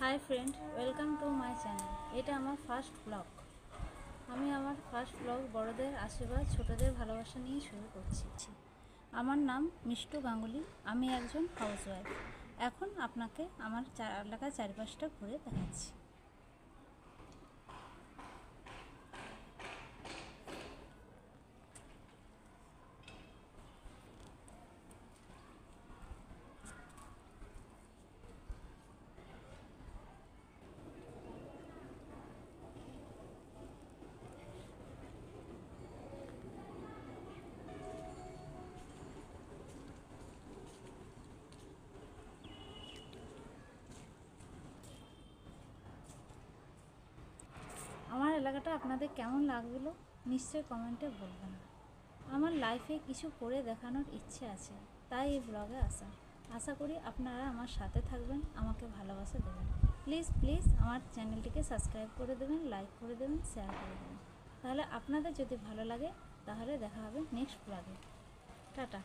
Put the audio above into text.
Hi friend, welcome to my channel. এটা আমার first blog. আমি আমার ফার্স্ট ব্লগ বড়দের আশীর্বাদ, ছোটদের ভালোবাসা নিয়ে শুরু করছি। আমার নাম মিষ্টু গাঙ্গুলি। আমি একজন হাউসওয়াইফ। এখন আপনাকে আমার এলাকার চারিপাশটা ঘুরে দেখাচ্ছি। আমার এলাকাটা আপনাদের কেমন লাগলো নিশ্চয়ই কমেন্টে বলবেন। আমার লাইফে কিছু করে দেখানোর ইচ্ছে আছে, তাই এই ব্লগে আসা। আশা করি আপনারা আমার সাথে থাকবেন, আমাকে ভালোবাসা দেবেন। প্লিজ প্লিজ আমার চ্যানেলটিকে সাবস্ক্রাইব করে দেবেন, লাইক করে দেবেন, শেয়ার করে দেবেন। তাহলে আপনাদের যদি ভালো লাগে তাহলে দেখা হবে নেক্সট ব্লগে। টাটা।